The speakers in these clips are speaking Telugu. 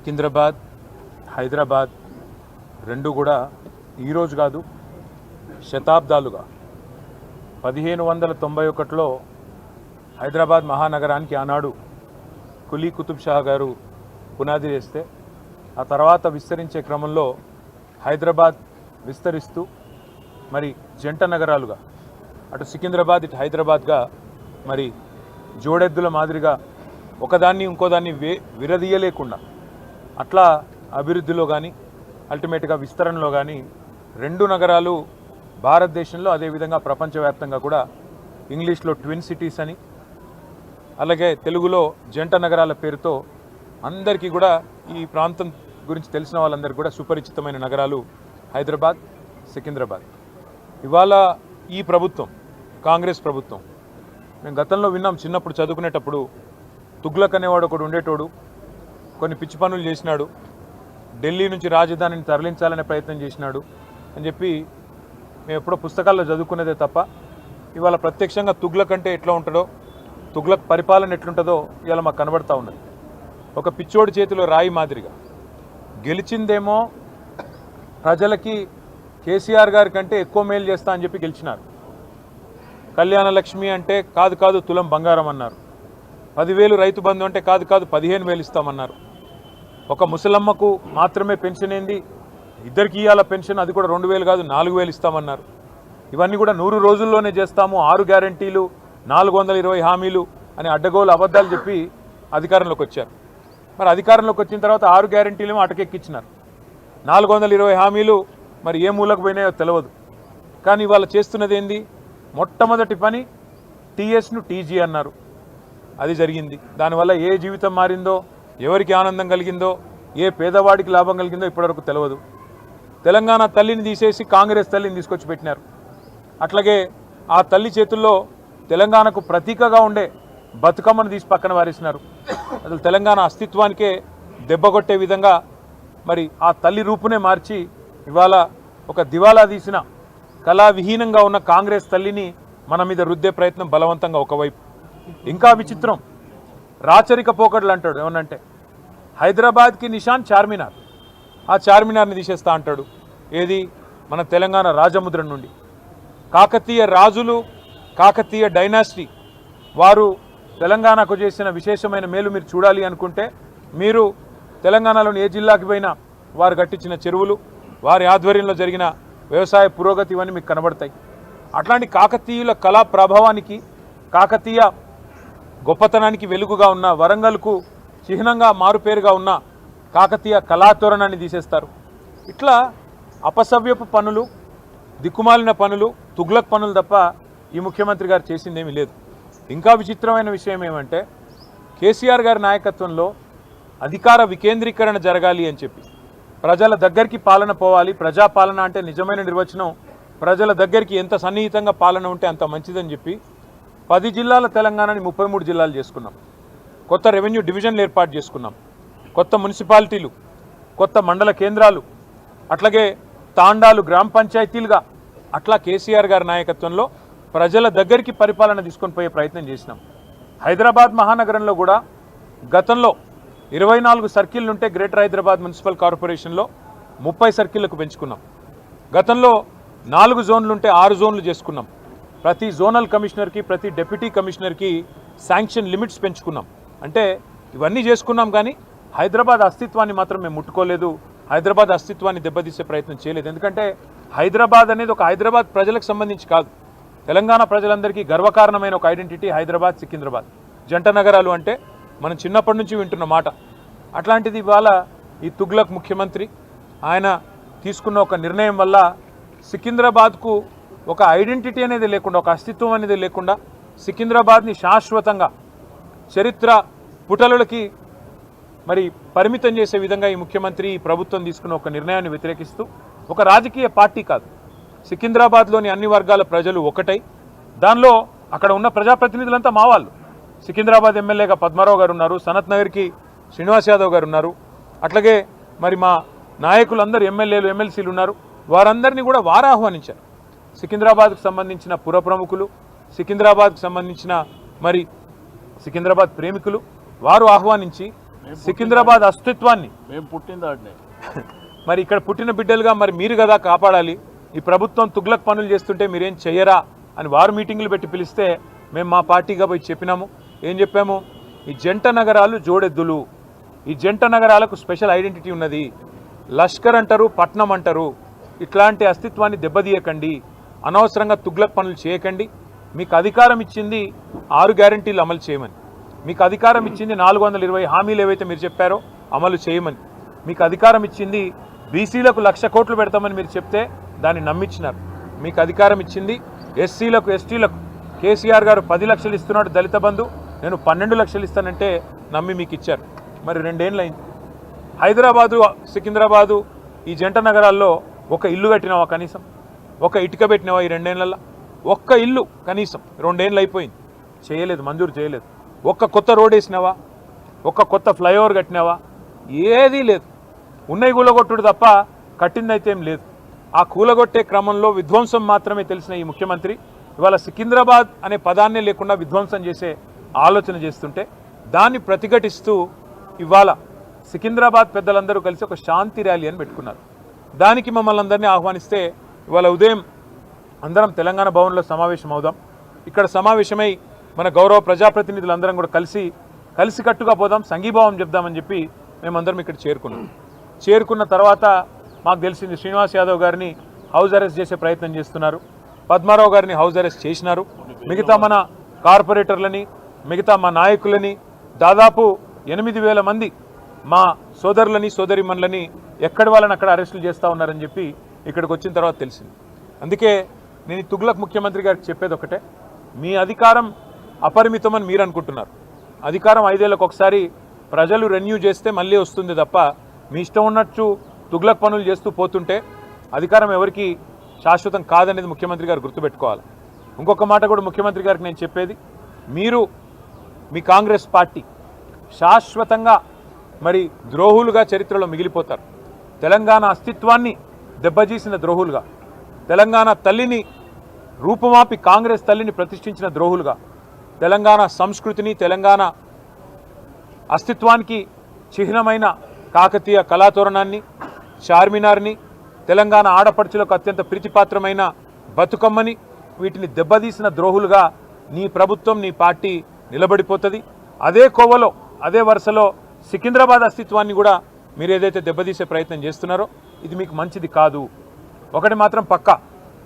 సికింద్రాబాద్ హైదరాబాద్ రెండు కూడా ఈరోజు కాదు శతాబ్దాలుగా 1591లో హైదరాబాద్ మహానగరానికి ఆనాడు కులీ కుతుబ్ షా గారు పునాది వేస్తే ఆ తర్వాత విస్తరించే క్రమంలో హైదరాబాద్ విస్తరిస్తూ మరి జంట నగరాలుగా అటు సికింద్రాబాద్ ఇటు హైదరాబాద్గా మరి జోడెద్దుల మాదిరిగా ఒకదాన్ని ఇంకోదాన్ని విరదీయలేకుండా అట్లా అభివృద్ధిలో కానీ అల్టిమేట్గా విస్తరణలో కానీ రెండు నగరాలు భారతదేశంలో అదేవిధంగా ప్రపంచవ్యాప్తంగా కూడా ఇంగ్లీష్లో ట్విన్ సిటీస్ అని అలాగే తెలుగులో జంట నగరాల పేరుతో అందరికీ కూడా ఈ ప్రాంతం గురించి తెలిసిన వాళ్ళందరికీ కూడా సుపరిచితమైన నగరాలు హైదరాబాద్ సికింద్రాబాద్. ఇవాళ ఈ ప్రభుత్వం కాంగ్రెస్ ప్రభుత్వం మేము గతంలో విన్నాం, చిన్నప్పుడు చదువుకునేటప్పుడు తుగ్లక్ అనేవాడు ఒకడు ఉండేటోడు, కొన్ని పిచ్చి పనులు చేసినాడు, ఢిల్లీ నుంచి రాజధానిని తరలించాలనే ప్రయత్నం చేసినాడు అని చెప్పి మేము ఎప్పుడో పుస్తకాల్లో చదువుకునేదే తప్ప ఇవాళ ప్రత్యక్షంగా తుగ్లక్ అంటే ఎట్లా ఉంటుందో, తుగ్లక్ పరిపాలన ఎట్లుంటుందో ఇవాళ మాకు కనబడతా ఉన్నది. ఒక పిచ్చోడి చేతిలో రాయి మాదిరిగా గెలిచిందేమో ప్రజలకి కేసీఆర్ గారి కంటే ఎక్కువ మేలు చేస్తా అని చెప్పి గెలిచినారు. కళ్యాణ లక్ష్మి అంటే కాదు తులం బంగారం అన్నారు. 10,000 రైతు బంధు అంటే కాదు 15,000 ఇస్తామన్నారు. ఒక ముసలమ్మకు మాత్రమే పెన్షన్ ఏంది, ఇద్దరికి ఇవ్వాల పెన్షన్, అది కూడా 2,000 కాదు 4,000 ఇస్తామన్నారు. ఇవన్నీ కూడా 100 రోజుల్లోనే చేస్తాము, 6 గ్యారంటీలు 420 హామీలు అని అడ్డగోలు అబద్ధాలు చెప్పి అధికారంలోకి వచ్చారు. మరి అధికారంలోకి వచ్చిన తర్వాత 6 గ్యారంటీలేమో అటకెక్కించినారు, 420 హామీలు మరి ఏ మూలకు పోయినాయో తెలియదు. కానీ ఇవాళ చేస్తున్నది ఏంది, మొట్టమొదటి పని టీఎస్ను టీజీ అన్నారు, అది జరిగింది. దానివల్ల ఏ జీవితం మారిందో, ఎవరికి ఆనందం కలిగిందో, ఏ పేదవాడికి లాభం కలిగిందో ఇప్పటివరకు తెలియదు. తెలంగాణ తల్లిని తీసేసి కాంగ్రెస్ తల్లిని తీసుకొచ్చి పెట్టినారు. అట్లాగే ఆ తల్లి చేతుల్లో తెలంగాణకు ప్రతీకగా ఉండే బతుకమ్మను తీసి పక్కన వారేసినారు. అసలు తెలంగాణ అస్తిత్వానికే దెబ్బకొట్టే విధంగా మరి ఆ తల్లి రూపునే మార్చి ఇవాళ ఒక దివాలా తీసిన కళావిహీనంగా ఉన్న కాంగ్రెస్ తల్లిని మన మీద రుద్దే ప్రయత్నం బలవంతంగా ఒకవైపు. ఇంకా విచిత్రం, రాచరిక పోకడలు అంటాడు. ఏమనంటే హైదరాబాద్కి నిషాన్ చార్మినార్, ఆ చార్మినార్ని తీసేస్తా అంటాడు. ఏది, మన తెలంగాణ రాజముద్ర నుండి. కాకతీయ రాజులు, కాకతీయ డైనాసిటీ వారు తెలంగాణకు చేసిన విశేషమైన మేలు మీరు చూడాలి అనుకుంటే మీరు తెలంగాణలోని ఏ జిల్లాకి పోయినా వారు కట్టించిన చెరువులు, వారి ఆధ్వర్యంలో జరిగిన వ్యవసాయ పురోగతి ఇవన్నీ మీకు కనబడతాయి. అట్లాంటి కాకతీయుల కళా ప్రభావానికి, కాకతీయ గొప్పతనానికి వెలుగుగా ఉన్న వరంగల్కు చిహ్నంగా మారుపేరుగా ఉన్న కాకతీయ కళాతోరణాన్ని తీసేస్తారు. ఇట్లా అపసవ్యపు పనులు, దిక్కుమాలిన పనులు, తుగ్లక్ పనులు తప్ప ఈ ముఖ్యమంత్రి గారు చేసిందేమీ లేదు. ఇంకా విచిత్రమైన విషయం ఏమంటే కేసీఆర్ గారి నాయకత్వంలో అధికార వికేంద్రీకరణ జరగాలి అని చెప్పి, ప్రజల దగ్గరికి పాలన పోవాలి, ప్రజాపాలన అంటే నిజమైన నిర్వచనం ప్రజల దగ్గరికి ఎంత సన్నిహితంగా పాలన ఉంటే అంత మంచిదని చెప్పి 10 జిల్లాల తెలంగాణని 33 జిల్లాలు చేసుకున్నాం. కొత్త రెవెన్యూ డివిజన్లు ఏర్పాటు చేసుకున్నాం, కొత్త మున్సిపాలిటీలు, కొత్త మండల కేంద్రాలు, అట్లాగే తాండాలు గ్రామ పంచాయతీలుగా అట్లా కేసీఆర్ గారి నాయకత్వంలో ప్రజల దగ్గరికి పరిపాలన తీసుకొని పోయే ప్రయత్నం చేసినాం. హైదరాబాద్ మహానగరంలో కూడా గతంలో 24 సర్కిల్ ఉంటే గ్రేటర్ హైదరాబాద్ మున్సిపల్ కార్పొరేషన్లో 30 సర్కిళ్లకు పెంచుకున్నాం. గతంలో 4 జోన్లుంటే 6 జోన్లు చేసుకున్నాం. ప్రతి జోనల్ కమిషనర్కి, ప్రతి డెప్యూటీ కమిషనర్కి శాంక్షన్ లిమిట్స్ పెంచుకున్నాం. అంటే ఇవన్నీ చేసుకున్నాం, కానీ హైదరాబాద్ అస్తిత్వాన్ని మాత్రం మేము ముట్టుకోలేదు, హైదరాబాద్ అస్తిత్వాన్ని దెబ్బతీసే ప్రయత్నం చేయలేదు. ఎందుకంటే హైదరాబాద్ అనేది ఒక హైదరాబాద్ ప్రజలకు సంబంధించి కాదు, తెలంగాణ ప్రజలందరికీ గర్వకారణమైన ఒక ఐడెంటిటీ హైదరాబాద్ సికింద్రాబాద్ జంట నగరాలు అంటే మనం చిన్నప్పటి నుంచి వింటున్న మాట. అట్లాంటిది ఇవాళ ఈ తుగ్లక్ ముఖ్యమంత్రి ఆయన తీసుకున్న ఒక నిర్ణయం వల్ల సికింద్రాబాద్కు ఒక ఐడెంటిటీ అనేది లేకుండా, ఒక అస్తిత్వం అనేది లేకుండా సికింద్రాబాద్ని శాశ్వతంగా చరిత్ర పుటలకి మరి పరిమితం చేసే విధంగా ఈ ముఖ్యమంత్రి, ఈ ప్రభుత్వం తీసుకున్న ఒక నిర్ణయాన్ని వ్యతిరేకిస్తూ, ఒక రాజకీయ పార్టీ కాదు, సికింద్రాబాద్లోని అన్ని వర్గాల ప్రజలు ఒకటై, దానిలో అక్కడ ఉన్న ప్రజాప్రతినిధులంతా మా వాళ్ళు. సికింద్రాబాద్ ఎమ్మెల్యేగా పద్మారావు గారు ఉన్నారు, సనత్ నగర్కి శ్రీనివాస్ యాదవ్ గారు ఉన్నారు, అట్లాగే మరి మా నాయకులందరూ ఎమ్మెల్యేలు, ఎమ్మెల్సీలు ఉన్నారు. వారందరినీ కూడా వారు ఆహ్వానించారు. సికింద్రాబాద్కు సంబంధించిన పుర ప్రముఖులు, సికింద్రాబాద్కు సంబంధించిన మరి సికింద్రాబాద్ ప్రేమికులు వారు ఆహ్వానించి సికింద్రాబాద్ అస్తిత్వాన్ని మేము పుట్టిందాడినే మరి ఇక్కడ పుట్టిన బిడ్డలుగా మరి మీరు కదా కాపాడాలి. ఈ ప్రభుత్వం తుగ్లక్ పనులు చేస్తుంటే మీరేం చెయ్యరా అని వారు మీటింగులు పెట్టి పిలిస్తే మేము మా పార్టీగా పోయి చెప్పినాము. ఏం చెప్పాము? ఈ జంట నగరాలు జోడెద్దులు, ఈ జంట నగరాలకు స్పెషల్ ఐడెంటిటీ ఉన్నది. లష్కర్ అంటారు, పట్నం అంటారు. ఇట్లాంటి అస్తిత్వాన్ని దెబ్బతీయకండి, అనవసరంగా తుగ్లక్ పనులు చేయకండి. మీకు అధికారం ఇచ్చింది 6 గ్యారంటీలు అమలు చేయమని, మీకు అధికారం ఇచ్చింది 420 హామీలు ఏవైతే మీరు చెప్పారో అమలు చేయమని, మీకు అధికారం ఇచ్చింది బీసీలకు 1,00,000 కోట్లు పెడతామని మీరు చెప్తే దాన్ని నమ్మించినారు. మీకు అధికారం ఇచ్చింది ఎస్సీలకు ఎస్టీలకు కేసీఆర్ గారు 10 లక్షలు ఇస్తున్నాడు దళిత బంధు, నేను 12 లక్షలు ఇస్తానంటే నమ్మి మీకు ఇచ్చారు. మరి 2 ఏళ్ళు అయింది. హైదరాబాదు సికింద్రాబాదు ఈ జంట నగరాల్లో ఒక ఇల్లు కట్టినావా? కనీసం ఒక ఇటుక పెట్టినావా ఈ 2 ఏళ్లలో? ఒక్క ఇల్లు కనీసం 2 ఏళ్ళు అయిపోయింది, చేయలేదు, మంజూరు చేయలేదు. ఒక్క కొత్త రోడ్ వేసినావా? ఒక్క కొత్త ఫ్లైఓవర్ కట్టినావా? ఏదీ లేదు. ఉన్నవి కూలగొట్టుడు తప్ప కట్టిందైతే ఏం లేదు. ఆ కూలగొట్టే క్రమంలో విధ్వంసం మాత్రమే తెలిసిన ఈ ముఖ్యమంత్రి ఇవాళ సికింద్రాబాద్ అనే పదాన్నే లేకుండా విధ్వంసం చేసే ఆలోచన చేస్తుంటే దాన్ని ప్రతిఘటిస్తూ ఇవాళ సికింద్రాబాద్ పెద్దలందరూ కలిసి ఒక శాంతి ర్యాలీ అని పెట్టుకున్నారు. దానికి మమ్మల్ని అందరినీ ఆహ్వానిస్తే ఇవాళ ఉదయం అందరం తెలంగాణ భవన్లో సమావేశం అవుదాం, ఇక్కడ సమావేశమై మన గౌరవ ప్రజాప్రతినిధులందరం కూడా కలిసికట్టుగా పోదాం, సంఘీభావం చెప్దామని చెప్పి మేమందరం ఇక్కడ చేరుకున్న తర్వాత మాకు తెలిసింది శ్రీనివాస్ యాదవ్ గారిని హౌస్ అరెస్ట్ చేసే ప్రయత్నం చేస్తున్నారు, పద్మారావు గారిని హౌస్ అరెస్ట్ చేసినారు, మిగతా మన కార్పొరేటర్లని మిగతా మా నాయకులని దాదాపు 8,000 మంది మా సోదరులని సోదరిమణులని ఎక్కడి వాళ్ళని అక్కడ అరెస్టులు చేస్తూ ఉన్నారని చెప్పి ఇక్కడికి వచ్చిన తర్వాత తెలిసింది. అందుకే నేను ఈ తుగ్లక్ ముఖ్యమంత్రి గారికి చెప్పేది ఒకటే, మీ అధికారం అపరిమితమని మీరు అనుకుంటున్నారు. అధికారం 5 ఏళ్లకు ఒకసారి ప్రజలు రెన్యూ చేస్తే మళ్ళీ వస్తుంది తప్ప మీ ఇష్టం ఉన్నట్టు తుగ్లక్ పనులు చేస్తూ పోతుంటే అధికారం ఎవరికి శాశ్వతం కాదనేది ముఖ్యమంత్రి గారు గుర్తుపెట్టుకోవాలి. ఇంకొక మాట కూడా ముఖ్యమంత్రి గారికి నేను చెప్పేది, మీరు మీ కాంగ్రెస్ పార్టీ శాశ్వతంగా మరి ద్రోహులుగా చరిత్రలో మిగిలిపోతారు. తెలంగాణ అస్తిత్వాన్ని దెబ్బతీసిన ద్రోహులుగా, తెలంగాణ తల్లిని రూపుమాపి కాంగ్రెస్ తల్లిని ప్రతిష్ఠించిన ద్రోహులుగా, తెలంగాణ సంస్కృతిని తెలంగాణ అస్తిత్వానికి చిహ్నమైన కాకతీయ కళాతోరణాన్ని, చార్మినార్ని, తెలంగాణ ఆడపడుచులకు అత్యంత ప్రీతిపాత్రమైన బతుకమ్మని, వీటిని దెబ్బతీసిన ద్రోహులుగా నీ ప్రభుత్వం నీ పార్టీ నిలబడిపోతుంది. అదే కోవలో అదే వరుసలో సికింద్రాబాద్ అస్తిత్వాన్ని కూడా మీరు ఏదైతే దెబ్బతీసే ప్రయత్నం చేస్తున్నారో ఇది మీకు మంచిది కాదు. ఒకటి మాత్రం పక్కా,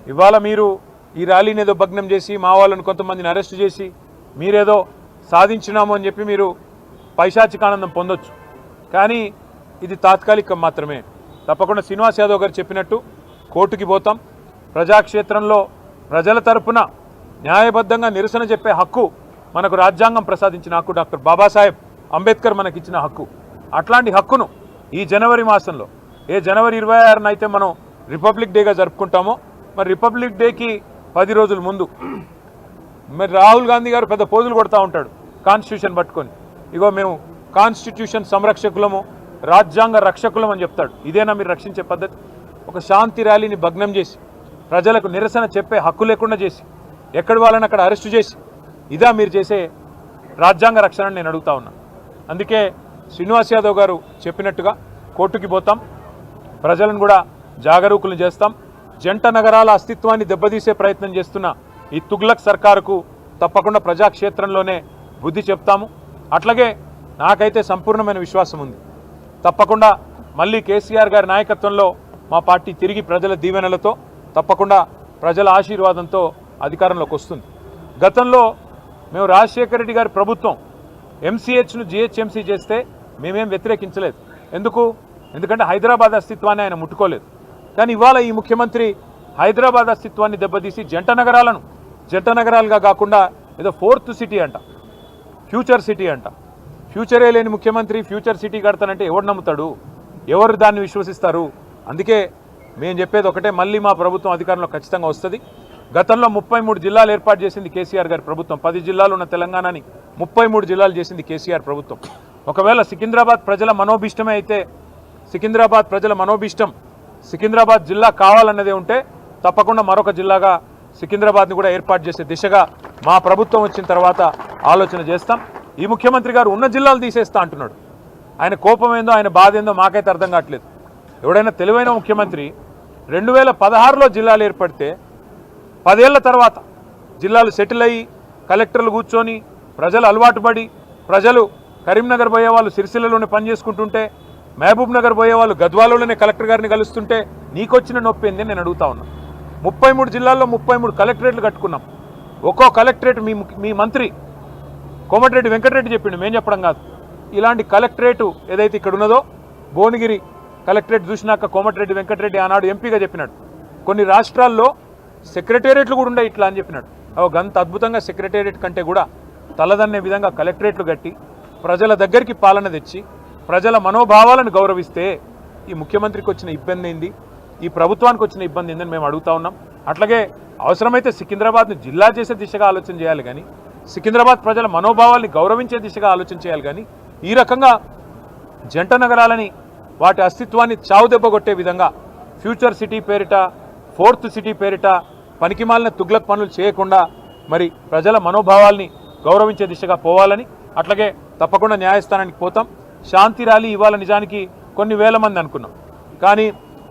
ఇవాళ మీరు ఈ ర్యాలీని ఏదో భగ్నం చేసి మా వాళ్ళని కొంతమందిని అరెస్ట్ చేసి మీరేదో సాధించినాము అని చెప్పి మీరు పైశాచికానందం పొందొచ్చు, కానీ ఇది తాత్కాలికం మాత్రమే. తప్పకుండా శ్రీనివాస్ యాదవ్ గారు చెప్పినట్టు కోర్టుకి పోతాం. ప్రజాక్షేత్రంలో ప్రజల తరపున న్యాయబద్ధంగా నిరసన చెప్పే హక్కు మనకు రాజ్యాంగం ప్రసాదించిన హక్కు, డాక్టర్ బాబాసాహెబ్ అంబేద్కర్ మనకిచ్చిన హక్కు. అట్లాంటి హక్కును ఈ జనవరి మాసంలో జనవరి 26న అయితే మనం రిపబ్లిక్ డేగా జరుపుకుంటామో, మరి రిపబ్లిక్ డేకి 10 రోజుల ముందు మరి రాహుల్ గాంధీ గారు పెద్ద పోజులు కొడతా ఉంటాడు కాన్స్టిట్యూషన్ పట్టుకొని, ఇగో మేము కాన్స్టిట్యూషన్ సంరక్షకులము రాజ్యాంగ రక్షకులం అని చెప్తాడు. ఇదేనా మీరు రక్షించే పద్ధతి? ఒక శాంతి ర్యాలీని భగ్నం చేసి ప్రజలకు నిరసన చెప్పే హక్కు లేకుండా చేసి ఎక్కడి వాళ్ళని అక్కడ అరెస్టు చేసి ఇదా మీరు చేసే రాజ్యాంగ రక్షణ నేను అడుగుతా ఉన్నా. అందుకే శ్రీనివాస్ యాదవ్ గారు చెప్పినట్టుగా కోర్టుకి పోతాం, ప్రజలను కూడా జాగరూకులను చేస్తాం. జంట నగరాల అస్తిత్వాన్ని దెబ్బతీసే ప్రయత్నం చేస్తున్న ఈ తుగ్లక్ సర్కారుకు తప్పకుండా ప్రజాక్షేత్రంలోనే బుద్ధి చెప్తాము. అట్లాగే నాకైతే సంపూర్ణమైన విశ్వాసం ఉంది, తప్పకుండా మళ్ళీ కేసీఆర్ గారి నాయకత్వంలో మా పార్టీ తిరిగి ప్రజల దీవెనలతో తప్పకుండా ప్రజల ఆశీర్వాదంతో అధికారంలోకి వస్తుంది. గతంలో మేము రాజశేఖర రెడ్డి గారి ప్రభుత్వం ఎంసీహెచ్ను జిహెచ్ఎంసీ చేస్తే మేమేం వ్యతిరేకించలేదు. ఎందుకంటే హైదరాబాద్ అస్తిత్వాన్ని ఆయన ముట్టుకోలేదు. కానీ ఇవాళ ఈ ముఖ్యమంత్రి హైదరాబాద్ అస్తిత్వాన్ని దెబ్బతీసి జంట నగరాలుగా కాకుండా ఏదో 4th సిటీ అంట, ఫ్యూచర్ సిటీ అంట. ఫ్యూచరే లేని ముఖ్యమంత్రి ఫ్యూచర్ సిటీ కడతానంటే ఎవరు నమ్ముతాడు? ఎవరు దాన్ని విశ్వసిస్తారు? అందుకే మేము చెప్పేది ఒకటే, మళ్ళీ మా ప్రభుత్వం అధికారంలో ఖచ్చితంగా వస్తుంది. గతంలో 33 జిల్లాలు ఏర్పాటు చేసింది కేసీఆర్ గారి ప్రభుత్వం. 10 జిల్లాలు ఉన్న తెలంగాణని 33 జిల్లాలు చేసింది కేసీఆర్ ప్రభుత్వం. ఒకవేళ సికింద్రాబాద్ ప్రజల మనోభిష్టమే అయితే, సికింద్రాబాద్ ప్రజల మనోభిష్టం సికింద్రాబాద్ జిల్లా కావాలన్నదే ఉంటే తప్పకుండా మరొక జిల్లాగా సికింద్రాబాద్ని కూడా ఏర్పాటు చేసే దిశగా మా ప్రభుత్వం వచ్చిన తర్వాత ఆలోచన చేస్తాం. ఈ ముఖ్యమంత్రి గారు ఉన్న జిల్లాలు తీసేస్తా అంటున్నాడు. ఆయన కోపం ఏందో ఆయన బాధ ఏందో మాకైతే అర్థం కావట్లేదు. ఎవడైనా తెలివైన ముఖ్యమంత్రి 2016లో జిల్లాలు ఏర్పడితే 10 ఏళ్ల తర్వాత జిల్లాలు సెటిల్ అయ్యి కలెక్టర్లు కూర్చొని ప్రజలు అలవాటు పడి ప్రజలు కరీంనగర్ పోయే వాళ్ళు సిరిసిల్లలోనే పనిచేసుకుంటుంటే మహబూబ్ నగర్ పోయే వాళ్ళు గద్వాలలోనే కలెక్టర్ గారిని కలుస్తుంటే నీకొచ్చిన నొప్పి ఏంది నేను అడుగుతా ఉన్నా. 33 జిల్లాల్లో 33 కలెక్టరేట్లు కట్టుకున్నాం. ఒక్కో కలెక్టరేట్ మీ మంత్రి కోమటిరెడ్డి వెంకటరెడ్డి చెప్పిండు, మేము చెప్పడం కాదు. ఇలాంటి కలెక్టరేటు ఏదైతే ఇక్కడ ఉన్నదో భువనగిరి కలెక్టరేట్ చూసినాక కోమటిరెడ్డి వెంకటరెడ్డి ఆనాడు ఎంపీగా చెప్పినాడు కొన్ని రాష్ట్రాల్లో సెక్రటేరియట్లు కూడా ఉండే ఇట్లా అని చెప్పినాడు. గంత అద్భుతంగా సెక్రటేరియట్ కంటే కూడా తలదన్నే విధంగా కలెక్టరేట్లు కట్టి ప్రజల దగ్గరికి పాలన తెచ్చి ప్రజల మనోభావాలను గౌరవిస్తే ఈ ముఖ్యమంత్రికి వచ్చిన ఇబ్బంది ఏంది, ఈ ప్రభుత్వానికి వచ్చిన ఇబ్బంది ఏందని మేము అడుగుతా ఉన్నాం. అట్లాగే అవసరమైతే సికింద్రాబాద్ని జిల్లా చేసే దిశగా ఆలోచన చేయాలి కానీ సికింద్రాబాద్ ప్రజల మనోభావాల్ని గౌరవించే దిశగా ఆలోచన చేయాలి కానీ ఈ రకంగా జంట నగరాలని వాటి అస్తిత్వాన్ని చావుదెబ్బ కొట్టే విధంగా ఫ్యూచర్ సిటీ పేరిట 4th సిటీ పేరిట పనికిమాలిన తుగ్లక్ పనులు చేయకుండా మరి ప్రజల మనోభావాల్ని గౌరవించే దిశగా పోవాలని అట్లాగే తప్పకుండా న్యాయస్థానానికి పోతాం. శాంతి ర్యాలీ ఇవాళ నిజానికి కొన్ని వేల మంది అనుకున్నాం కానీ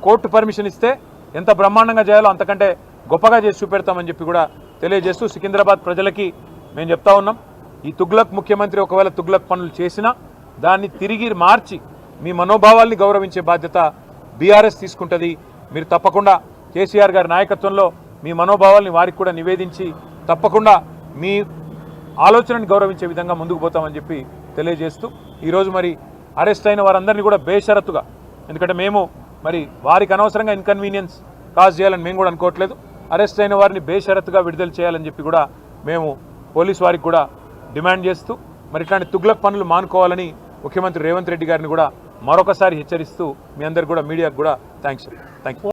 కోర్టు పర్మిషన్ ఇస్తే ఎంత బ్రహ్మాండంగా చేయాలో అంతకంటే గొప్పగా చేసి చూపెడతామని చెప్పి కూడా తెలియజేస్తూ సికింద్రాబాద్ ప్రజలకి మేము చెప్తా ఉన్నాం, ఈ తుగ్లక్ ముఖ్యమంత్రి ఒకవేళ తుగ్లక్ పనులు చేసినా దాన్ని తిరిగి మార్చి మీ మనోభావాల్ని గౌరవించే బాధ్యత బీఆర్ఎస్ తీసుకుంటుంది. మీరు తప్పకుండా కేసీఆర్ గారి నాయకత్వంలో మీ మనోభావాల్ని వారికి కూడా నివేదించి తప్పకుండా మీ ఆలోచనని గౌరవించే విధంగా ముందుకు పోతామని చెప్పి తెలియజేస్తూ ఈరోజు మరి అరెస్ట్ అయిన వారందరినీ కూడా బేషరతుగా, ఎందుకంటే మేము మరి వారికి అనవసరంగా ఇన్కన్వీనియన్స్ కాజ్ చేయాలని మేము కూడా అనుకోవట్లేదు, అరెస్ట్ అయిన వారిని బేషరతుగా విడుదల చేయాలని చెప్పి కూడా మేము పోలీసు వారికి కూడా డిమాండ్ చేస్తూ మరి ఇట్లాంటి తుగ్లక్ పనులు మానుకోవాలని ముఖ్యమంత్రి రేవంత్ రెడ్డి గారిని కూడా మరొకసారి హెచ్చరిస్తూ మీ అందరు కూడా మీడియాకు కూడా థ్యాంక్స్.